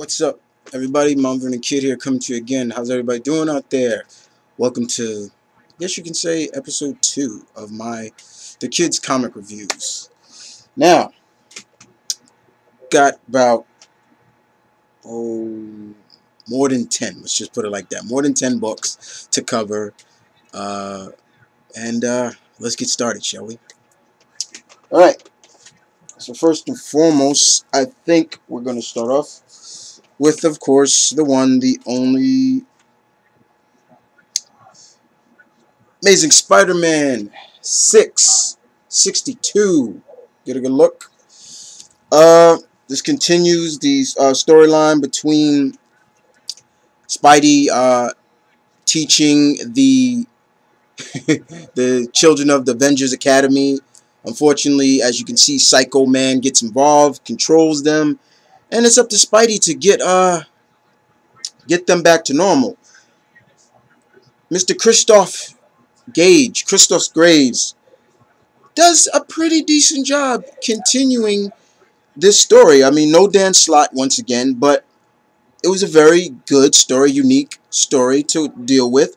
What's up, everybody? M.V.K here, coming to you again. How's everybody doing out there? Welcome to, I guess you can say, episode 2 of the kids comic reviews. Now, got about more than 10. Let's just put it like that. More than 10 books to cover, and let's get started, shall we? All right. So first and foremost, I think we're going to start off with, of course, the one, the only Amazing Spider-Man 662. Get a good look. This continues the storyline between Spidey teaching the the children of the Avengers Academy. Unfortunately, as you can see, Psycho Man gets involved, controls them, and it's up to Spidey to get them back to normal. Mr. Christoph Graves does a pretty decent job continuing this story. I mean, no Dan Slott once again, but it was a very good story, unique story to deal with.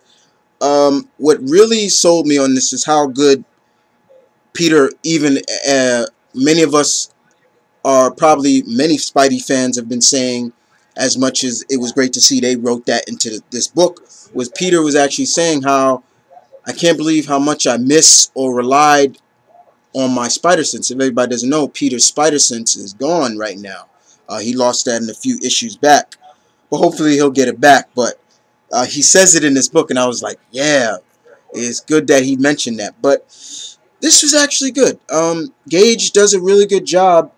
What really sold me on this is how good Peter, even many of us many Spidey fans have been saying, as much as it was great to see they wrote that into this book, was Peter was actually saying how, I can't believe how much I miss or relied on my spider sense. If everybody doesn't know, Peter's spider sense is gone right now. He lost that in a few issues back, but hopefully he'll get it back. But he says it in this book, and I was like, yeah, it's good that he mentioned that. But this was actually good. Gage does a really good job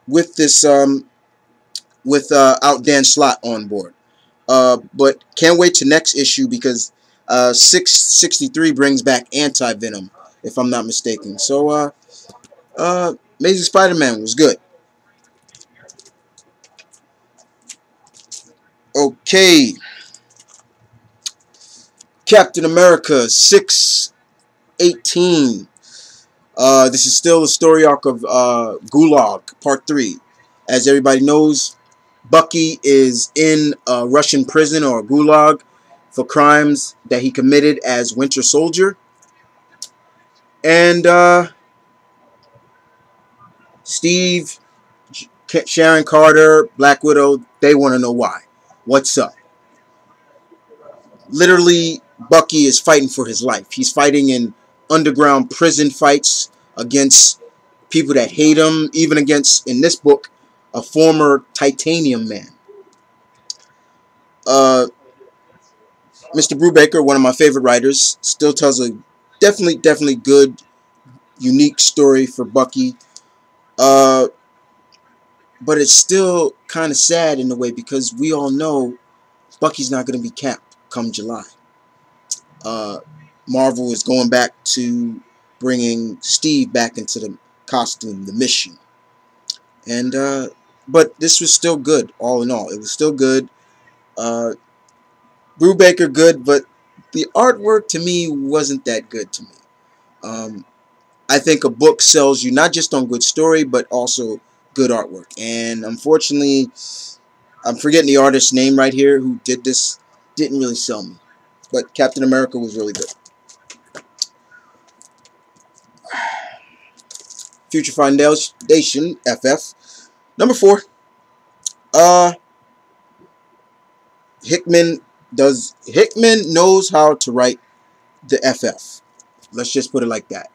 with this, without Dan Slott on board. But can't wait to next issue, because 663 brings back Anti-Venom, if I'm not mistaken. So, Amazing Spider-Man was good. Okay. Captain America 618. This is still the story arc of Gulag, Part 3. As everybody knows, Bucky is in a Russian prison, or Gulag, for crimes that he committed as Winter Soldier. And Steve, Sharon Carter, Black Widow, they want to know why. What's up? Literally, Bucky is fighting for his life. He's fighting in underground prison fights against people that hate him, even against, in this book, a former Titanium Man. Mr. Brubaker, one of my favorite writers, still tells a definitely good, unique story for Bucky. But it's still kind of sad in a way, because we all know Bucky's not going to be capped come July. Marvel is going back to bringing Steve back into the costume, the mission. And but this was still good, all in all. It was still good. Brubaker good, but the artwork to me wasn't that good to me. I think a book sells you not just on good story, but also good artwork. And unfortunately, I'm forgetting the artist's name right here who did this. Didn't really sell me. But Captain America was really good. Future Foundation, FF. Number 4. Hickman knows how to write the FF. Let's just put it like that.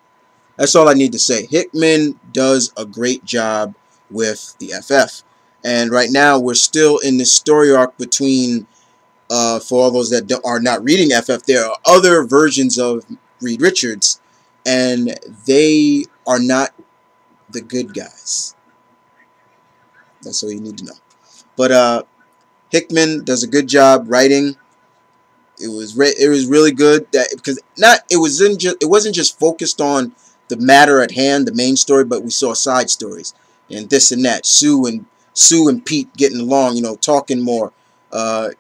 That's all I need to say. Hickman does a great job with the FF. And right now, we're still in this story arc between, for all those that are not reading FF, there are other versions of Reed Richards, and they are not the good guys. That's all you need to know. But Hickman does a good job writing. It was really good, that because it wasn't just focused on the matter at hand, the main story, but we saw side stories and this and that. Sue and Pete getting along, you know, talking more,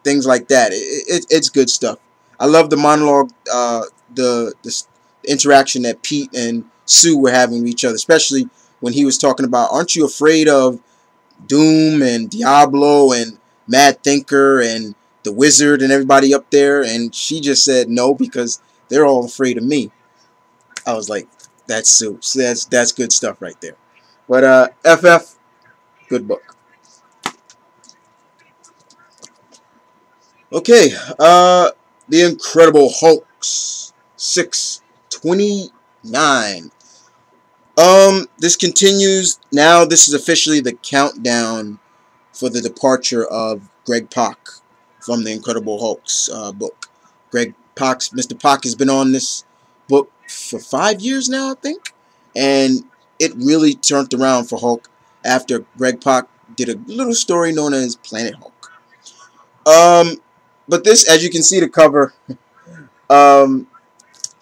things like that. It's good stuff. I love the monologue, the interaction that Pete and Sue were having with each other, especially when he was talking about, aren't you afraid of Doom and Diablo and Mad Thinker and the Wizard and everybody up there, and she just said no because they're all afraid of me. I was like, that's so that's good stuff right there. But FF, good book. Okay, The Incredible Hulks 629. This continues now. This is officially the countdown for the departure of Greg Pak from the Incredible Hulks book. Greg Pak, Mr. Pak, has been on this book for 5 years now, I think, and it really turned around for Hulk after Greg Pak did a little story known as Planet Hulk. But this, as you can see, the cover. Um,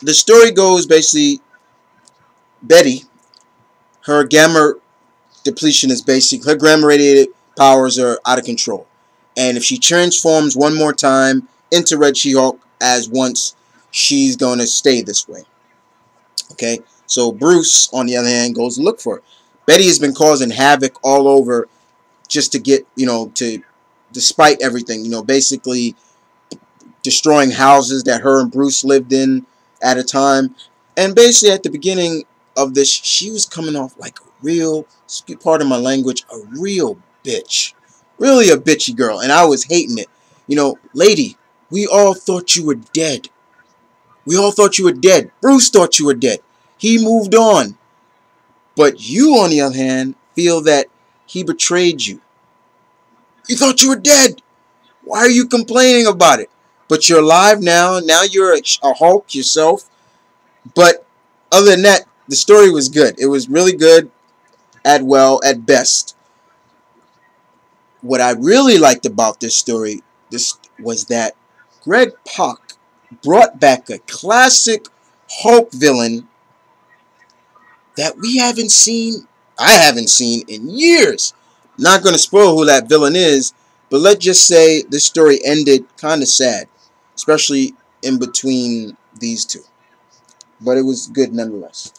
the story goes basically Betty, her gamma depletion is basic. Her gamma radiated powers are out of control. And if she transforms one more time into Red She-Hulk as once, she's going to stay this way. Okay? So Bruce, on the other hand, goes to look for her. Betty has been causing havoc all over just to get, despite everything, basically destroying houses that her and Bruce lived in at a time. And basically at the beginning of this, she was coming off like a real, pardon my language, a real bitch. Really a bitchy girl. And I was hating it. Lady, we all thought you were dead. We all thought you were dead. Bruce thought you were dead. He moved on. But you, on the other hand, feel that he betrayed you. You thought you were dead. Why are you complaining about it? But you're alive now. Now you're a Hulk yourself. But other than that, the story was good. It was really good at best. What I really liked about this was that Greg Pak brought back a classic Hulk villain that we haven't seen, I haven't seen in years. Not going to spoil who that villain is, but let's just say this story ended kind of sad, especially in between these two. But it was good nonetheless.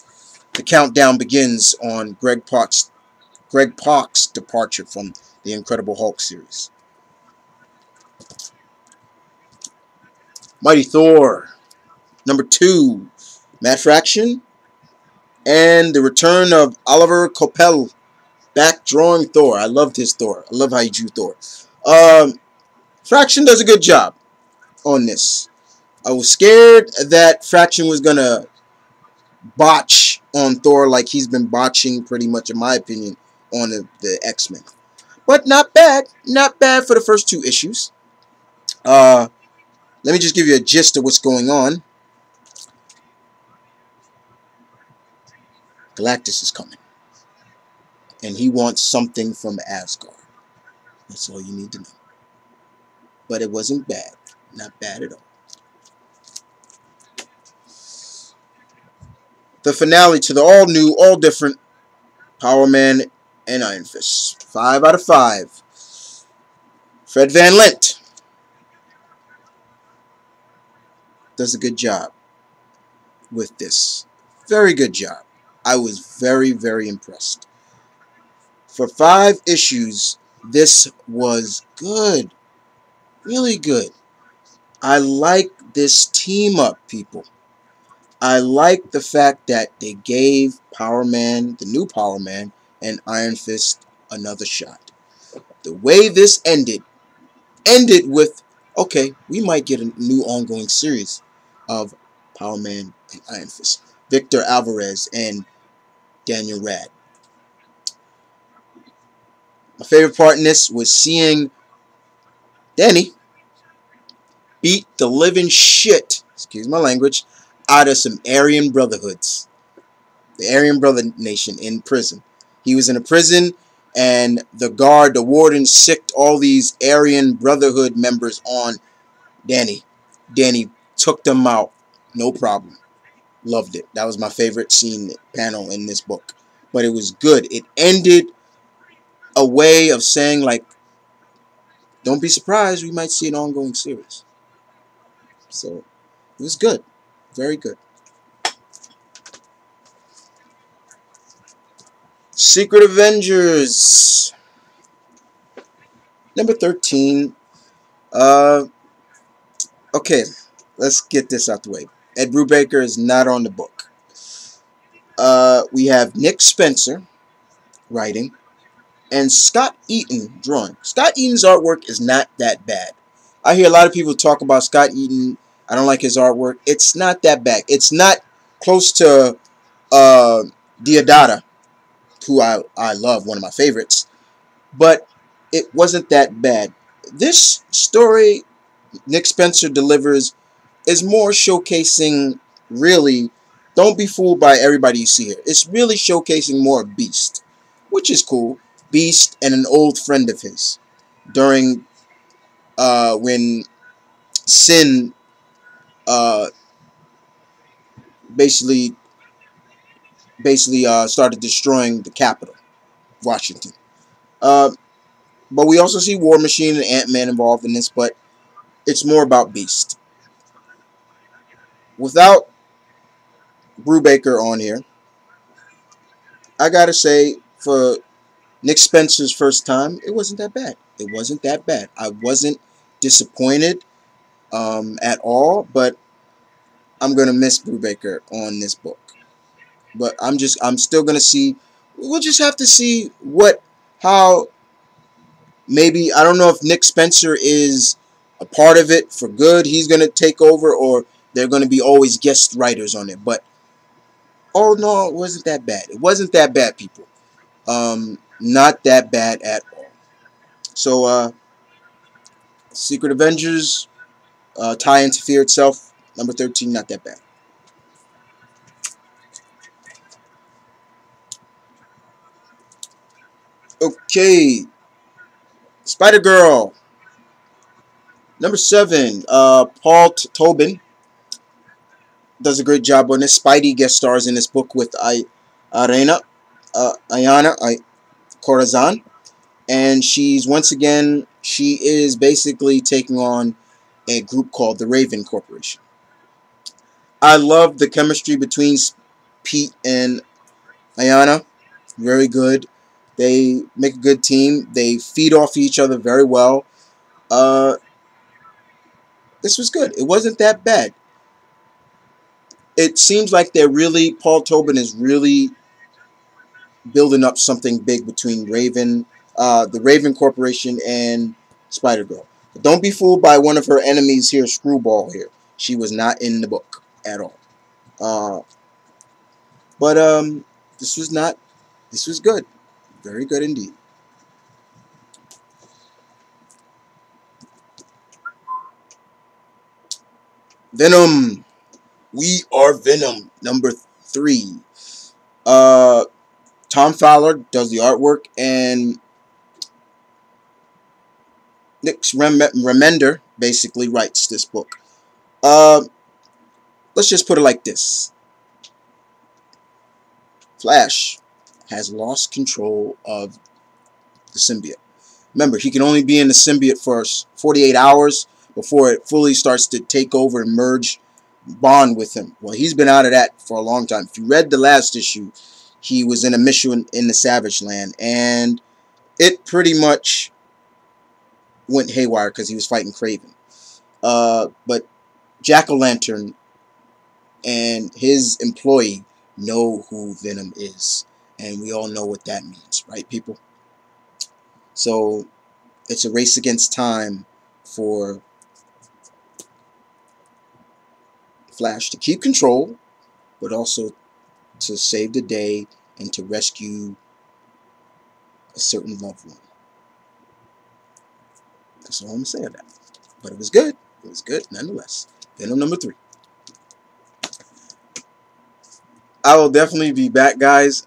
The countdown begins on Greg Pak's departure from the Incredible Hulk series. Mighty Thor, number 2, Matt Fraction, and the return of Oliver Coipel back drawing Thor. I loved his Thor. I love how he drew Thor. Fraction does a good job on this. I was scared that Fraction was gonna botch on Thor like he's been botching pretty much, in my opinion, on the X-Men. But not bad. Not bad for the first 2 issues. Let me just give you a gist of what's going on. Galactus is coming. And he wants something from Asgard. That's all you need to know. But it wasn't bad. Not bad at all. The finale to the all-new, all-different Power Man and Iron Fist. 5 out of 5. Fred Van Lent does a good job with this. Very good job. I was very, very impressed. For 5 issues, this was good. Really good. I like this team up, people. I like the fact that they gave Power Man, the new Power Man, and Iron Fist another shot. The way this ended with, okay, we might get a new ongoing series of Power Man and Iron Fist. Victor Alvarez and Daniel Rad. My favorite part in this was seeing Danny beat the living shit, excuse my language, out of some Aryan Brotherhoods. The Aryan Brother Nation in prison. He was in a prison, and the warden, sicked all these Aryan Brotherhood members on Danny. Danny took them out, no problem. Loved it. That was my favorite panel in this book. But it was good. It ended a way of saying, like, don't be surprised, we might see an ongoing series. So, it was good. Very good. Secret Avengers Number 13. Uh, okay, let's get this out the way. Ed Brubaker is not on the book. We have Nick Spencer writing and Scott Eaton drawing. Scott Eaton's artwork is not that bad. I hear a lot of people talk about Scott Eaton. I don't like his artwork. It's not that bad. It's not close to Deodato, who I love, one of my favorites. But it wasn't that bad. This story Nick Spencer delivers is more showcasing, really, don't be fooled by everybody you see here. It's really showcasing more of Beast, which is cool. Beast and an old friend of his during when Sin uh, basically started destroying the capital, Washington. Uh, but we also see War Machine and Ant-Man involved in this, but it's more about Beast. Without Brubaker on here, I gotta say, for Nick Spencer's first time, it wasn't that bad. It wasn't that bad. I wasn't disappointed at all, but I'm gonna miss Brubaker on this book. But I'm still gonna see. We'll just have to see how maybe, I don't know if Nick Spencer is a part of it for good. He's gonna take over, or they're gonna be always guest writers on it. But oh no, it wasn't that bad. It wasn't that bad, people. Not that bad at all. So Secret Avengers, tie into Fear itself, number 13, not that bad. Okay, Spider-Girl, number 7, Paul Tobin does a great job on this. Spidey guest stars in this book with Ayana Corazon, and she is basically taking on a group called the Raven Corporation. I love the chemistry between Pete and Ayana. Very good. They make a good team. They feed off each other very well. Uh, this was good. It wasn't that bad. It seems like Paul Tobin is really building up something big between the Raven Corporation and Spider-Girl. But don't be fooled by one of her enemies here, Screwball here. She was not in the book at all. Uh, but this was not. This was good. Very good indeed. Venom. We Are Venom, number 3. Uh, Tom Fowler does the artwork, and Nick Remender basically writes this book. Uh, let's just put it like this. Flash has lost control of the symbiote. Remember, he can only be in the symbiote for 48 hours before it fully starts to take over and merge, bond with him. Well, he's been out of that for a long time. If you read the last issue, he was in a mission in the Savage Land, and it pretty much went haywire because he was fighting Kraven. But Jack-O-Lantern and his employee know who Venom is, and we all know what that means, right, people? So it's a race against time for Flash to keep control, but also to save the day and to rescue a certain loved one. That's all I'm going to say of that. But it was good. It was good nonetheless. Venom number 3. I will definitely be back, guys,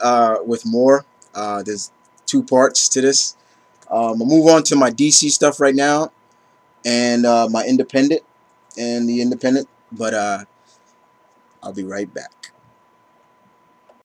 with more. There's 2 parts to this. I'll move on to my DC stuff right now, and my independent, but I'll be right back.